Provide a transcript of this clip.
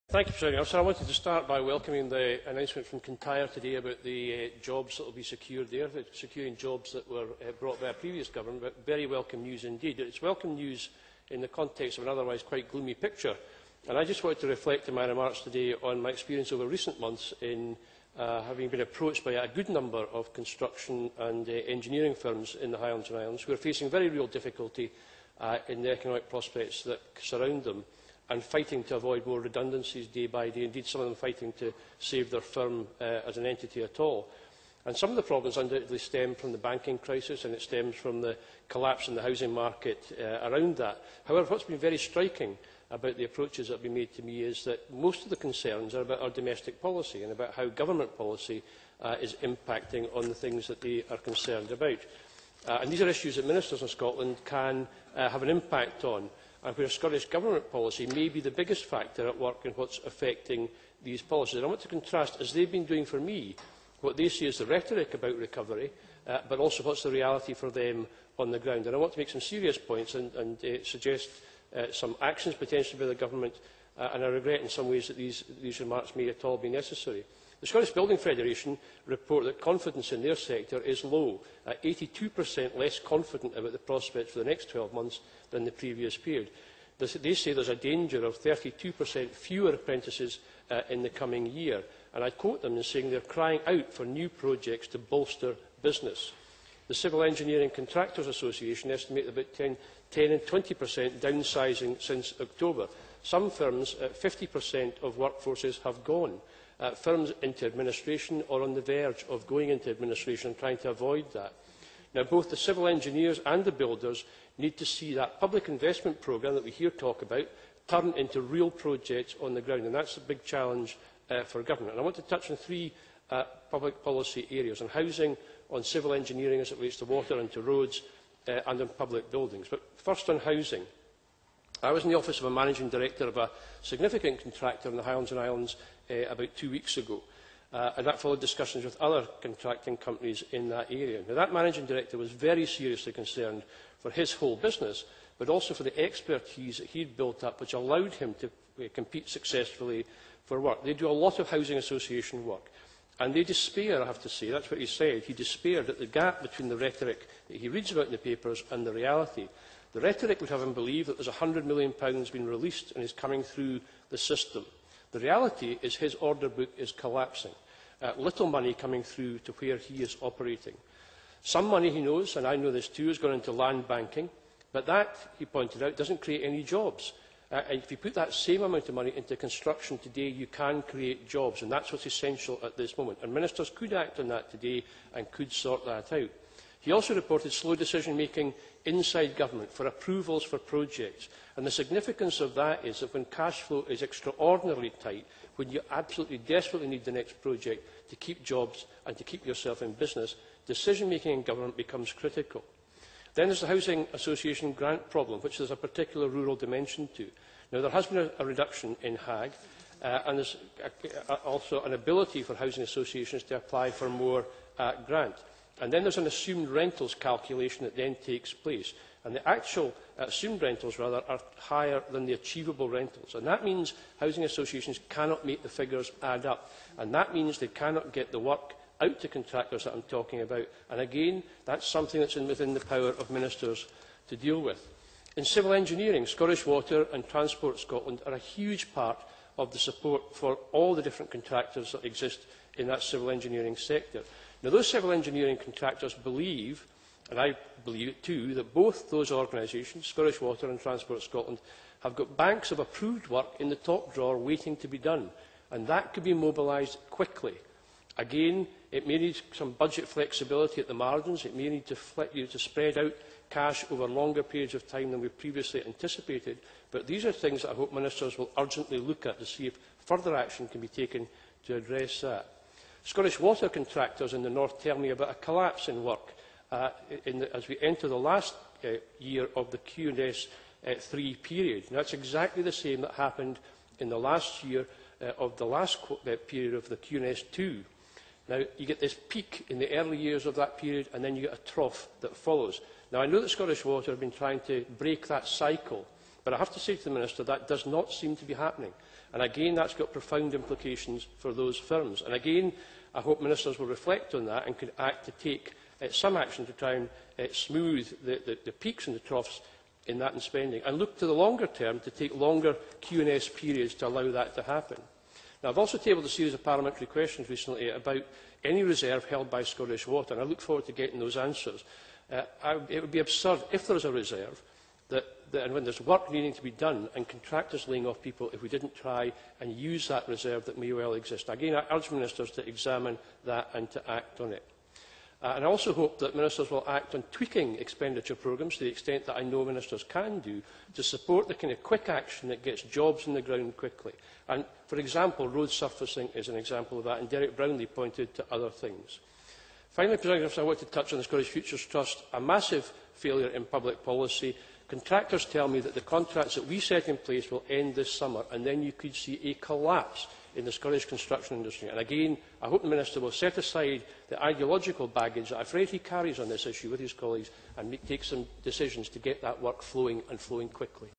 Thank you, President Officer. I wanted to start by welcoming the announcement from Kintyre today about the jobs that will be secured there, securing jobs that were brought by a previous government, but very welcome news indeed. It's welcome news in the context of an otherwise quite gloomy picture. And I just wanted to reflect in my remarks today on my experience over recent months in having been approached by a good number of construction and engineering firms in the Highlands and Islands who are facing very real difficulty in the economic prospects that surround them, and fighting to avoid more redundancies day by day, indeed some of them fighting to save their firm as an entity at all. And some of the problems undoubtedly stem from the banking crisis, and it stems from the collapse in the housing market around that. However, what's been very striking about the approaches that have been made to me is that most of the concerns are about our domestic policy and about how government policy is impacting on the things that they are concerned about. And these are issues that ministers in Scotland can have an impact on, and where Scottish Government policy may be the biggest factor at work in what's affecting these policies. And I want to contrast, as they've been doing for me, what they see as the rhetoric about recovery, but also what's the reality for them on the ground. And I want to make some serious points and suggest some actions potentially by the Government, and I regret in some ways that these remarks may at all be necessary. The Scottish Building Federation report that confidence in their sector is low, 82% less confident about the prospects for the next 12 months than the previous period. They say there's a danger of 32% fewer apprentices in the coming year, and I quote them in saying they're crying out for new projects to bolster business. The Civil Engineering Contractors Association estimate about 10 and 20% downsizing since October. Some firms, 50% of workforces have gone. Firms into administration or on the verge of going into administration and trying to avoid that. Now, both the civil engineers and the builders need to see that public investment programme that we hear talk about turn into real projects on the ground, and that's a big challenge for government. And I want to touch on three public policy areas: on housing, on civil engineering as it relates to water and to roads, and on public buildings. But first on housing. I was in the office of a managing director of a significant contractor in the Highlands and Islands about 2 weeks ago, and that followed discussions with other contracting companies in that area. Now, that managing director was very seriously concerned for his whole business, but also for the expertise that he'd built up, which allowed him to compete successfully for work. They do a lot of housing association work, and they despair, I have to say, that's what he said, he despaired at the gap between the rhetoric that he reads about in the papers and the reality. The rhetoric would have him believe that there's £100 million been released and is coming through the system. The reality is his order book is collapsing. Little money coming through to where he is operating. Some money, he knows, and I know this too, has gone into land banking, but that, he pointed out, doesn't create any jobs. And if you put that same amount of money into construction today, you can create jobs, and that's what's essential at this moment. And ministers could act on that today and could sort that out. He also reported slow decision-making inside government for approvals for projects. And the significance of that is that when cash flow is extraordinarily tight, when you absolutely desperately need the next project to keep jobs and to keep yourself in business, decision-making in government becomes critical. Then there's the Housing Association grant problem, which there's a particular rural dimension to. Now, there has been a reduction in HAG, and there's also an ability for housing associations to apply for more grant. And then there's an assumed rentals calculation that then takes place. And the actual assumed rentals, rather, are higher than the achievable rentals. And that means housing associations cannot make the figures add up. And that means they cannot get the work out to contractors that I'm talking about. And again, that's something that's within the power of ministers to deal with. In civil engineering, Scottish Water and Transport Scotland are a huge part of the support for all the different contractors that exist in that civil engineering sector. Now, those civil engineering contractors believe, and I believe it too, that both those organisations, Scottish Water and Transport Scotland, have got banks of approved work in the top drawer waiting to be done, and that could be mobilised quickly. Again, it may need some budget flexibility at the margins. It may need to spread out cash over longer periods of time than we previously anticipated, but these are things that I hope ministers will urgently look at to see if further action can be taken to address that. Scottish Water contractors in the north tell me about a collapse in work as we enter the last year of the QS 3 period. Now, that's exactly the same that happened in the last year of the last period of the QS 2. Now, you get this peak in the early years of that period, and then you get a trough that follows. Now, I know that Scottish Water have been trying to break that cycle But I have to say to the Minister that does not seem to be happening. And again, that's got profound implications for those firms. And again, I hope ministers will reflect on that and could act to take some action to try and smooth the peaks and the troughs in that in spending, and look to the longer term to take longer Q&S periods to allow that to happen. Now, I've also tabled a series of parliamentary questions recently about any reserve held by Scottish Water, and I look forward to getting those answers. It would be absurd if there is a reserve and when there's work needing to be done and contractors laying off people if we didn't try and use that reserve that may well exist. Again, I urge ministers to examine that and to act on it. And I also hope that ministers will act on tweaking expenditure programmes to the extent that I know ministers can do to support the kind of quick action that gets jobs on the ground quickly. And, for example, road surfacing is an example of that, and Derek Brownlee pointed to other things. Finally, President Officer, I want to touch on the Scottish Futures Trust, a massive failure in public policy. Contractors tell me that the contracts that we set in place will end this summer, and then you could see a collapse in the Scottish construction industry. And again, I hope the Minister will set aside the ideological baggage that I'm afraid he carries on this issue with his colleagues and take some decisions to get that work flowing and flowing quickly.